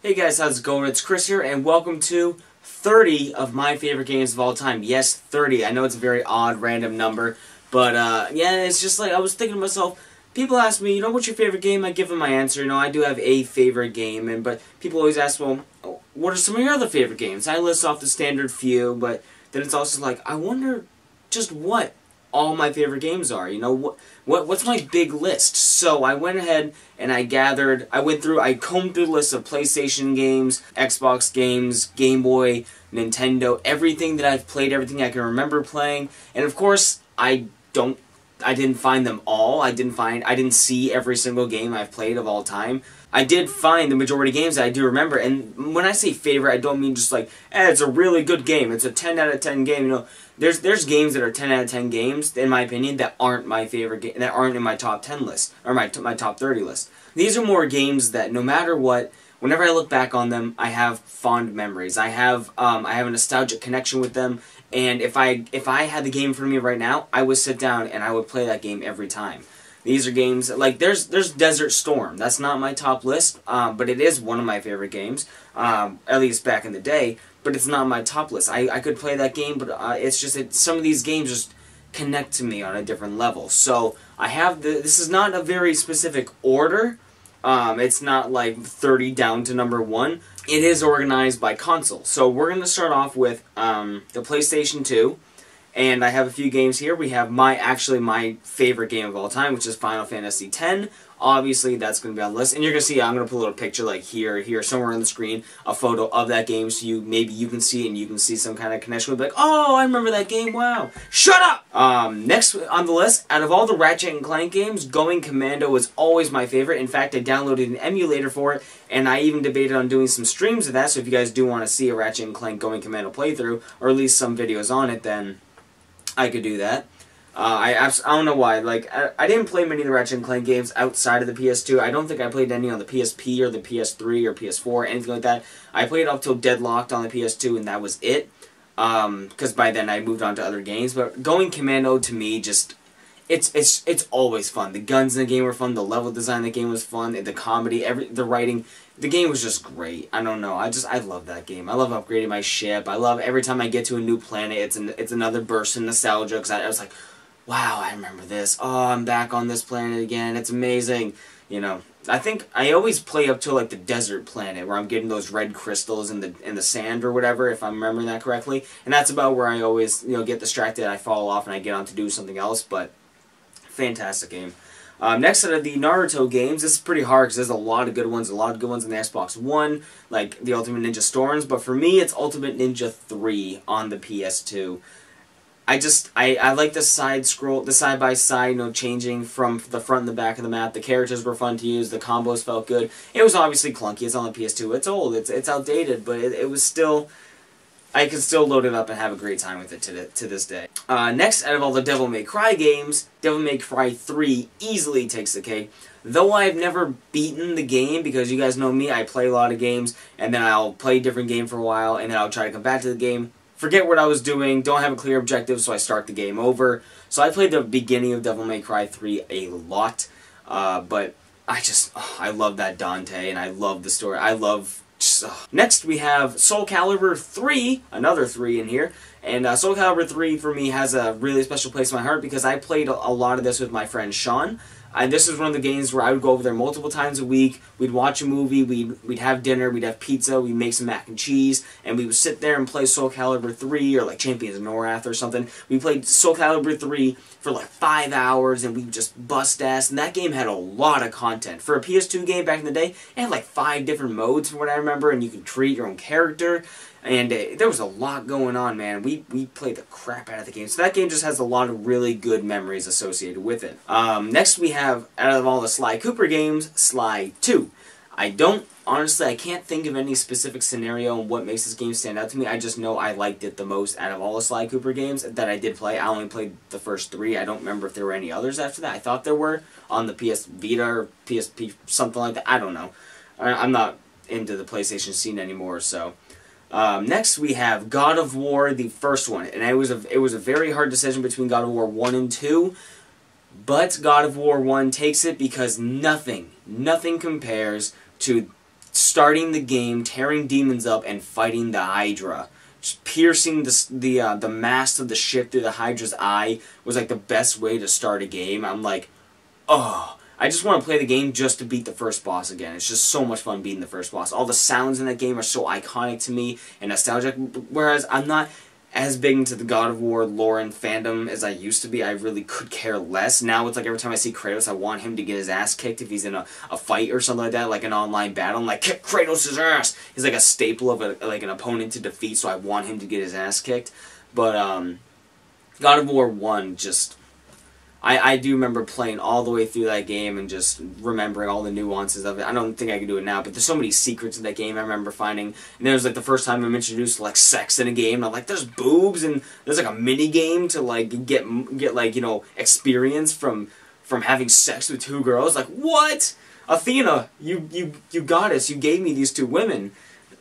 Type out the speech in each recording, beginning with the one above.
Hey guys, how's it going? It's Chris here, and welcome to 30 of my favorite games of all time. Yes, 30. I know it's a very odd, random number, but yeah, it's just like, I was thinking to myself, people ask me, what's your favorite game? I give them my answer. I do have a favorite game, but people always ask, well, what are some of your other favorite games? I list off the standard few, but then it's also like, I wonder just what all my favorite games are. What's my big list? So I went ahead and I combed through the list of PlayStation games, Xbox games, Game Boy, Nintendo, everything that I've played, everything I can remember playing, and of course I didn't find them all. I didn't see every single game I've played of all time. I did find the majority of games that I do remember, and when I say favorite, I don't mean just like, it's a really good game, it's a 10 out of 10 game, There's games that are 10 out of 10 games, in my opinion, that aren't my favorite game, that aren't in my top 10 list, or my top 30 list. These are more games that, no matter what, whenever I look back on them, I have fond memories. I have a nostalgic connection with them, and if I had the game in front of me right now, I would sit down and I would play that game every time. These are games, like, there's Desert Storm. That's not my top list, but it is one of my favorite games, at least back in the day, but it's not my top list. I could play that game, but it's just that some of these games just connect to me on a different level. So, this is not a very specific order. It's not like 30 down to number 1. It is organized by console. So, we're going to start off with the PlayStation 2. And I have a few games here. We have my favorite game of all time, which is Final Fantasy X. Obviously, that's going to be on the list. And you're going to see, I'm going to put a little picture like here, somewhere on the screen, a photo of that game, so maybe you can see it and you can see some kind of connection with, like, oh, I remember that game, wow. Shut up! Next on the list, out of all the Ratchet & Clank games, Going Commando was always my favorite. In fact, I downloaded an emulator for it, and I even debated on doing some streams of that, so if you guys do want to see a Ratchet & Clank Going Commando playthrough, or at least some videos on it, then I could do that. I don't know why. Like, I didn't play many of the Ratchet & Clank games outside of the PS2. I don't think I played any on the PSP or the PS3 or PS4, anything like that. I played up till Deadlocked on the PS2, and that was it. Because by then I moved on to other games. But Going Commando, to me, just it's always fun. The guns in the game were fun. The level design in the game was fun. The comedy, the writing. The game was just great. I don't know. I love that game. I love upgrading my ship. I love every time I get to a new planet, it's another burst of nostalgia. Because I was like, wow, I remember this. Oh, I'm back on this planet again. It's amazing. I think I always play up to like the desert planet where I'm getting those red crystals in the sand or whatever, if I'm remembering that correctly. And that's about where I always get distracted. I fall off and I get on to do something else. But fantastic game. Next out of the Naruto games, this is pretty hard because there's a lot of good ones in the Xbox One, like the Ultimate Ninja Storms, but for me it's Ultimate Ninja 3 on the PS2. I like the side-by-side, changing from the front and the back of the map. The characters were fun to use, the combos felt good. It was obviously clunky, it's on the PS2, it's old, it's outdated, but it was still, I could still load it up and have a great time with it to this day. Next, out of all the Devil May Cry games, Devil May Cry 3 easily takes the cake. Though I've never beaten the game, because you guys know me, I play a lot of games, and then I'll play a different game for a while, and then I'll try to come back to the game, forget what I was doing, don't have a clear objective, so I start the game over. So I played the beginning of Devil May Cry 3 a lot, but I love that Dante, and I love the story. Next we have Soul Calibur 3, another 3 in here, and Soul Calibur 3 for me has a really special place in my heart because I played a lot of this with my friend Sean. This is one of the games where I would go over there multiple times a week, we'd watch a movie, we'd have dinner, we'd have pizza, we'd make some mac and cheese, and we would sit there and play Soul Calibur 3, or like Champions of Norath or something. We played Soul Calibur 3 for like 5 hours, and we would just bust ass, and that game had a lot of content. For a PS2 game back in the day, it had like 5 different modes from what I remember, and you could create your own character. And there was a lot going on, man. We played the crap out of the game. So that game just has a lot of really good memories associated with it. Next we have, out of all the Sly Cooper games, Sly 2. Honestly, I can't think of any specific scenario and what makes this game stand out to me. I just know I liked it the most out of all the Sly Cooper games that I did play. I only played the first 3. I don't remember if there were any others after that. I thought there were on the PS Vita or PSP, something like that. I don't know. I'm not into the PlayStation scene anymore, so... Next we have God of War, the first one, and it was a very hard decision between God of War 1 and 2, but God of War 1 takes it because nothing compares to starting the game, tearing demons up, and fighting the Hydra. Just piercing the mast of the ship through the Hydra's eye was like the best way to start a game. I'm like, oh, I just want to play the game just to beat the first boss again. It's just so much fun beating the first boss. All the sounds in that game are so iconic to me and nostalgic, whereas I'm not as big into the God of War lore and fandom as I used to be. I really could care less. Now it's like every time I see Kratos, I want him to get his ass kicked if he's in a fight or something like that, like an online battle. I'm like, kick Kratos' ass! He's like a staple of like an opponent to defeat, so I want him to get his ass kicked. But God of War 1 just... I do remember playing all the way through that game and just remembering all the nuances of it. I don't think I can do it now, but there's so many secrets in that game I remember finding. And it was like the first time I'm introduced to like sex in a game. And I'm like, there's boobs and there's like a mini game to like get like, you know, experience from having sex with two girls. Like, what? Athena, you goddess, you gave me these two women.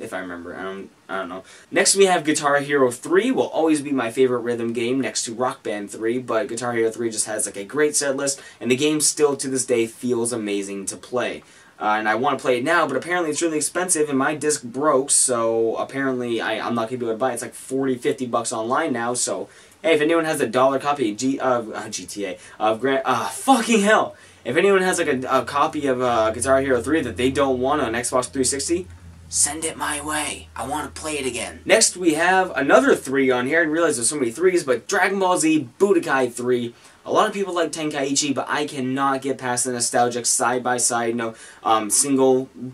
If I remember, I don't know. Next we have Guitar Hero 3, will always be my favorite rhythm game next to Rock Band 3, but Guitar Hero 3 just has like a great set list, and the game still to this day feels amazing to play. And I want to play it now, but apparently it's really expensive, and my disc broke, so apparently I'm not going to be able to buy it. It's like 40, 50 bucks online now, so hey, if anyone has a $1 copy of GTA, of fucking hell! If anyone has like a copy of Guitar Hero 3 that they don't want on Xbox 360, send it my way. I want to play it again. Next, we have another 3 on here. I didn't realize there's so many 3s, but Dragon Ball Z Budokai 3. A lot of people like Tenkaichi, but I cannot get past the nostalgic side-by-side,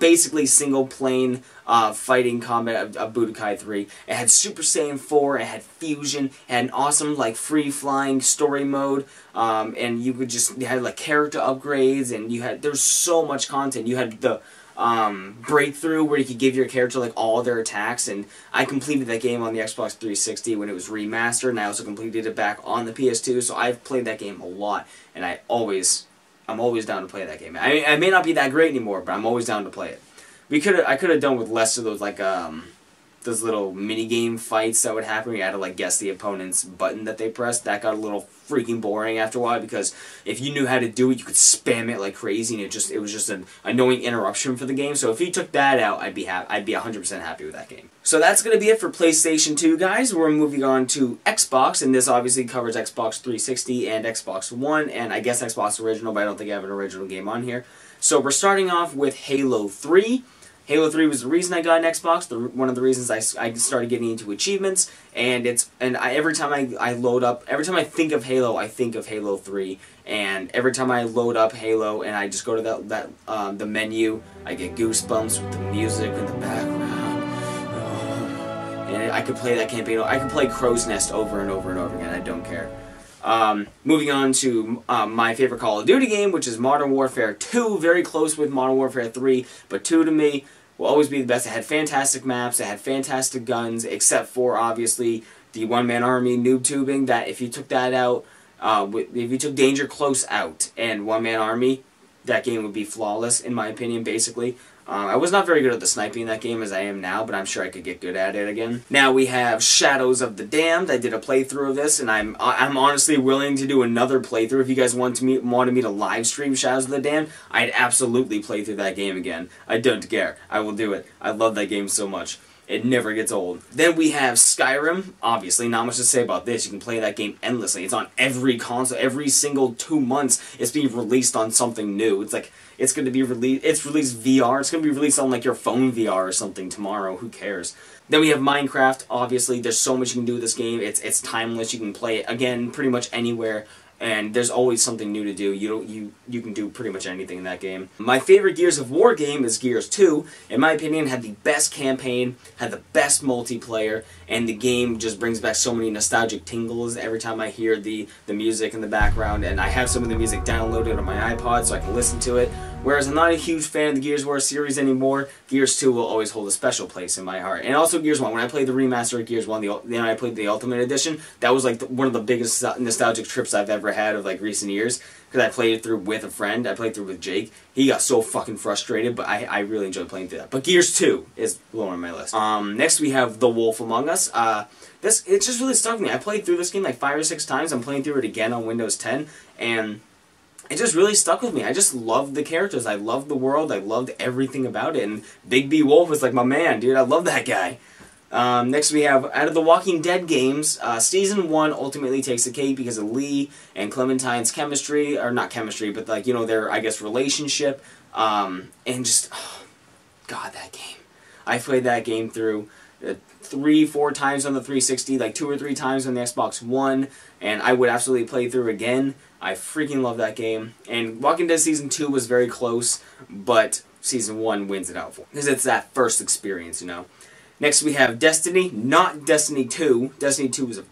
basically single-plane fighting combat of Budokai 3. It had Super Saiyan 4, it had Fusion, it had an awesome, like, free-flying story mode, and you had, like, character upgrades, and there's so much content. You had the breakthrough where you could give your character like all their attacks, and I completed that game on the Xbox 360 when it was remastered, and I also completed it back on the PS2, so I've played that game a lot, and I'm always down to play that game. I may not be that great anymore, but I'm always down to play it. I could have done with less of those like those little mini-game fights that would happen where you had to like guess the opponent's button that they pressed. That got a little freaking boring after a while, because if you knew how to do it, you could spam it like crazy, and it was just an annoying interruption for the game. So if you took that out, I'd be 100% happy with that game. So that's going to be it for PlayStation 2, guys. We're moving on to Xbox, and this obviously covers Xbox 360 and Xbox One, and I guess Xbox Original, but I don't think I have an original game on here. So we're starting off with Halo 3. Halo 3 was the reason I got an Xbox, one of the reasons I started getting into achievements, and every time I think of Halo, I think of Halo 3, and every time I load up Halo and I just go to the menu, I get goosebumps with the music in the background, and I could play that campaign. I could play Crow's Nest over and over and over again. I don't care. Moving on to my favorite Call of Duty game, which is Modern Warfare 2, very close with Modern Warfare 3, but 2 to me will always be the best. It had fantastic maps, it had fantastic guns, except for, obviously, the one-man army noob tubing, that if you took that out, if you took Danger Close out and one-man army, that game would be flawless, in my opinion, basically. I was not very good at the sniping in that game as I am now, but I'm sure I could get good at it again. Now we have Shadows of the Damned. I did a playthrough of this, and I'm honestly willing to do another playthrough. If you guys wanted me to live stream Shadows of the Damned, I'd absolutely play through that game again. I don't care. I will do it. I love that game so much. It never gets old. Then we have Skyrim. Obviously, not much to say about this. You can play that game endlessly. It's on every console. Every single 2 months, it's being released on something new. It's like, it's going to be released, it's released VR. It's going to be released on like your phone VR or something tomorrow. Who cares? Then we have Minecraft. Obviously, there's so much you can do with this game. It's timeless. You can play it, again, pretty much anywhere. And there's always something new to do. You can do pretty much anything in that game. My favorite Gears of War game is Gears 2. In my opinion, had the best campaign, had the best multiplayer, and the game just brings back so many nostalgic tingles every time I hear the music in the background. And I have some of the music downloaded on my iPod so I can listen to it. Whereas I'm not a huge fan of the Gears of War series anymore, Gears 2 will always hold a special place in my heart. And also Gears 1. When I played the remaster of Gears 1, then I played the Ultimate Edition, that was like one of the biggest nostalgic trips I've ever had of like recent years. Because I played it through with a friend. I played through with Jake. He got so fucking frustrated, but I really enjoyed playing through that. But Gears 2 is low on my list. Next we have The Wolf Among Us. It just really stuck with me. I played through this game like 5 or 6 times. I'm playing through it again on Windows 10, and it just really stuck with me. I just loved the characters. I loved the world. I loved everything about it. And Big B Wolf was like my man, dude. I love that guy. Next we have, out of the Walking Dead games, Season 1 ultimately takes the cake because of Lee and Clementine's chemistry, or not chemistry, but like, you know, their, I guess, relationship, and just, oh, God, that game. I played that game through 3-4 times on the 360, like 2 or 3 times on the Xbox One, and I would absolutely play through again. I freaking love that game. And Walking Dead Season 2 was very close, but Season 1 wins it out for me, because it's that first experience, you know. Next we have Destiny, not Destiny 2. Destiny 2 was a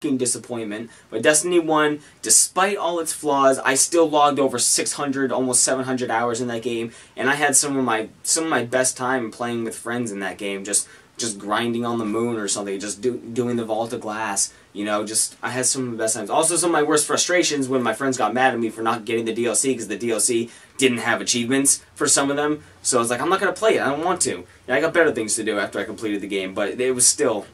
fucking disappointment, but Destiny 1, despite all its flaws, I still logged over 600, almost 700 hours in that game, and I had some of my best time playing with friends in that game, just grinding on the moon or something, just doing the Vault of Glass, you know, I had some of the best times. Also, some of my worst frustrations when my friends got mad at me for not getting the DLC, because the DLC didn't have achievements for some of them, so I was like, I'm not going to play it, I don't want to. And I got better things to do after I completed the game, but it was still...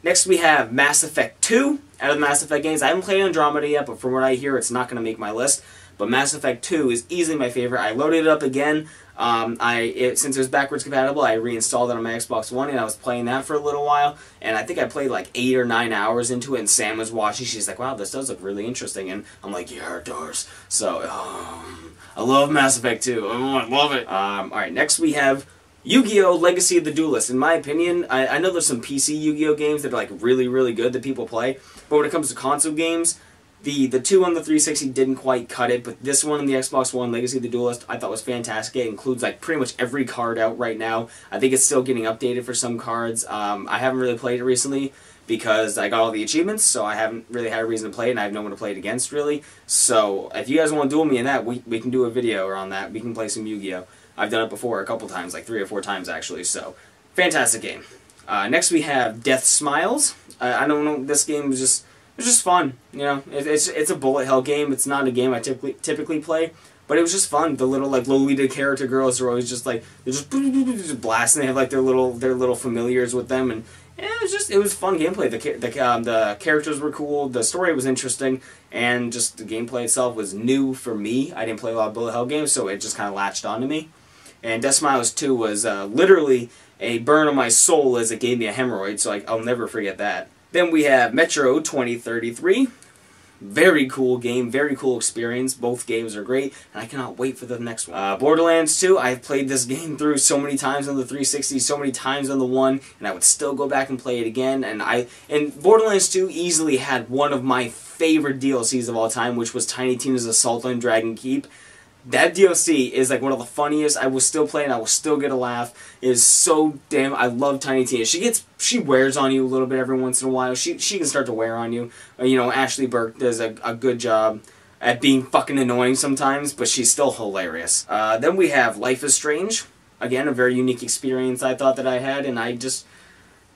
Next we have Mass Effect 2. Out of the Mass Effect games, I haven't played Andromeda yet, but from what I hear, it's not going to make my list. But Mass Effect 2 is easily my favorite. I loaded it up again. Since it was backwards compatible, I reinstalled it on my Xbox One, and I was playing that for a little while. And I think I played like 8 or 9 hours into it, and Sam was watching. She's like, wow, this does look really interesting. And I'm like, yeah, it does. So, I love Mass Effect 2. Oh, I love it. Alright, next we have Yu-Gi-Oh! Legacy of the Duelist. In my opinion, I know there's some PC Yu-Gi-Oh! Games that are like really, really good that people play, but when it comes to console games, the 2 on the 360 didn't quite cut it, but this one on the Xbox One, Legacy of the Duelist, I thought was fantastic. It includes like pretty much every card out right now. I think it's still getting updated for some cards. I haven't really played it recently because I got all the achievements, so I haven't really had a reason to play it, and I have no one to play it against, really. So if you guys want to duel me in that, we can do a video on that. We can play some Yu-Gi-Oh! I've done it before a couple times, like 3 or 4 times actually, so fantastic game. Next we have Death Smiles. I don't know, this game was just fun, you know. It's a bullet hell game. It's not a game I typically play, but it was just fun. The little like Lolita character girls are always just like they're just blasting. They have like their little familiars with them, and it was fun gameplay. The characters were cool. The story was interesting, and just the gameplay itself was new for me. I didn't play a lot of bullet hell games, so it just kind of latched onto me. And Death Smiles 2 was literally a burn on my soul as it gave me a hemorrhoid, so I'll never forget that. Then we have Metro 2033. Very cool game, very cool experience. Both games are great, and I cannot wait for the next one. Borderlands 2, I've played this game through so many times on the 360, so many times on the One, and I would still go back and play it again. And Borderlands 2 easily had one of my favorite DLCs of all time, which was Tiny Tina's Assault on Dragon Keep. That DLC is like one of the funniest. I will still play and I will still get a laugh. It is so damn... I love Tiny Tina. She wears on you a little bit every once in a while. She can start to wear on you. You know, Ashley Burke does a good job at being fucking annoying sometimes, but she's still hilarious. Then we have Life is Strange. Again, a very unique experience I thought that I had, and it's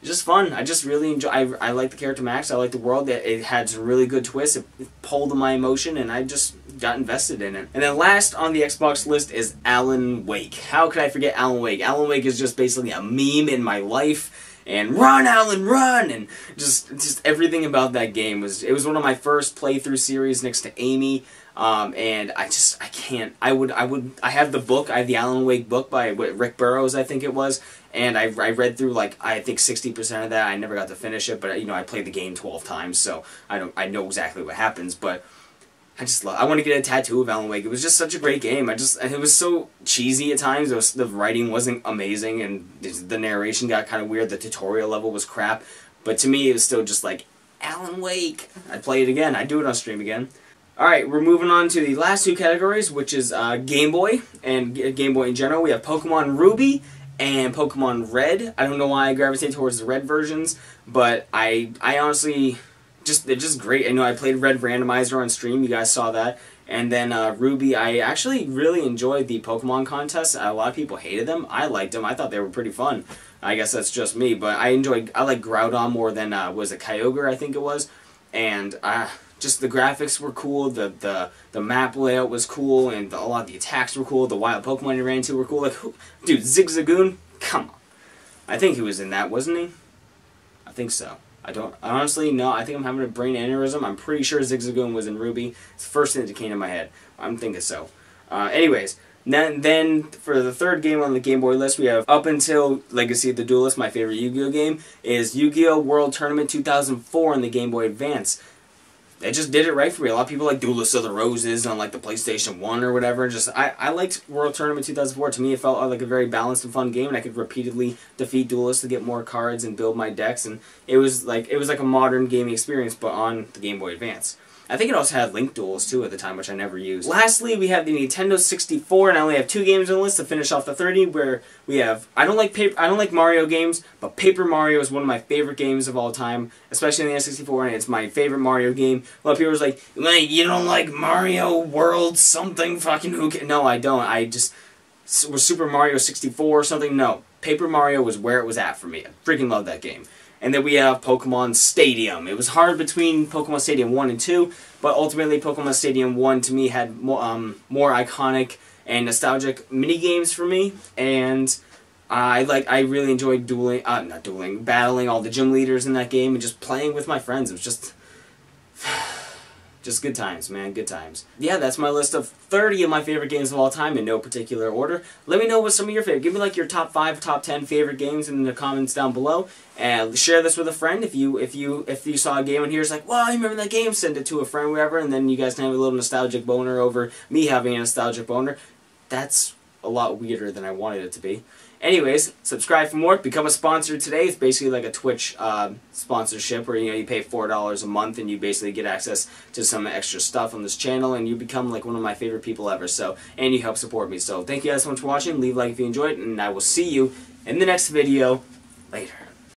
just fun. I just really enjoy. I like the character Max. I like the world. It had some really good twists. It pulled my emotion, and I just got invested in it. And then last on the Xbox list is Alan Wake. How could I forget Alan Wake? Alan Wake is just basically a meme in my life. And run, Alan, run! And just everything about that game was. It was one of my first playthrough series next to Amy. And I can't. I have the book. I have the Alan Wake book by Rick Burroughs, I think it was. And I read through like I think 60% of that. I never got to finish it, but you know I played the game 12 times, so I know exactly what happens. But I want to get a tattoo of Alan Wake. It was just such a great game. It was so cheesy at times. The writing wasn't amazing, and the narration got kind of weird. The tutorial level was crap, but to me it was still just like Alan Wake. I'd play it again. I'd do it on stream again. Alright, we're moving on to the last 2 categories, which is Game Boy and Game Boy in general. We have Pokemon Ruby and Pokemon Red. I don't know why I gravitate towards the Red versions, but I honestly, they're just great. I know I played Red Randomizer on stream, you guys saw that. And then Ruby, I actually really enjoyed the Pokemon contests. A lot of people hated them. I liked them. I thought they were pretty fun. I guess that's just me, but I like Groudon more than, was it Kyogre, I think it was. And, just the graphics were cool, the map layout was cool, and a lot of the attacks were cool, the wild Pokemon you ran into were cool. Like, dude, Zigzagoon? Come on. I think he was in that, wasn't he? I think so. I honestly, no, I think I'm having a brain aneurysm. I'm pretty sure Zigzagoon was in Ruby. It's the first thing that came to my head. I'm thinking so. Anyways, then for the third game on the Game Boy list, we have up until Legacy of the Duelist, my favorite Yu-Gi-Oh game, is Yu-Gi-Oh! World Tournament 2004 on the Game Boy Advance. It just did it right for me. A lot of people like Duelist of the Roses on like the PlayStation 1 or whatever. Just I liked World Tournament 2004. To me, it felt like a very balanced and fun game, and I could repeatedly defeat duelists to get more cards and build my decks. And it was like a modern gaming experience, but on the Game Boy Advance. I think it also had Link Duels too at the time, which I never used. Lastly, we have the Nintendo 64, and I only have 2 games on the list to finish off the 30. Where we have I don't like Mario games, but Paper Mario is one of my favorite games of all time, especially in the N64, and it's my favorite Mario game. A lot of people are like, you don't like Mario World something fucking who can? No, I don't. I just was Super Mario 64 or something. No, Paper Mario was where it was at for me. I freaking love that game. And then we have Pokemon Stadium. It was hard between Pokemon Stadium 1 and 2, but ultimately Pokemon Stadium 1 to me had more iconic and nostalgic mini-games for me, and I really enjoyed battling all the gym leaders in that game and just playing with my friends. It was just good times, man, good times. Yeah, that's my list of 30 of my favorite games of all time in no particular order. Let me know what some of your favorite. Give me like your top 5, top 10 favorite games in the comments down below, and share this with a friend. If you saw a game on here, it's like, wow, I remember that game. Send it to a friend, whatever, and then you guys can have a little nostalgic boner over me having a nostalgic boner. That's a lot weirder than I wanted it to be. Anyways, subscribe for more. Become a sponsor today. It's basically like a Twitch sponsorship where you pay $4 a month and you basically get access to some extra stuff on this channel, and you become like one of my favorite people ever. So, and you help support me. So thank you guys so much for watching. Leave a like if you enjoyed, and I will see you in the next video later.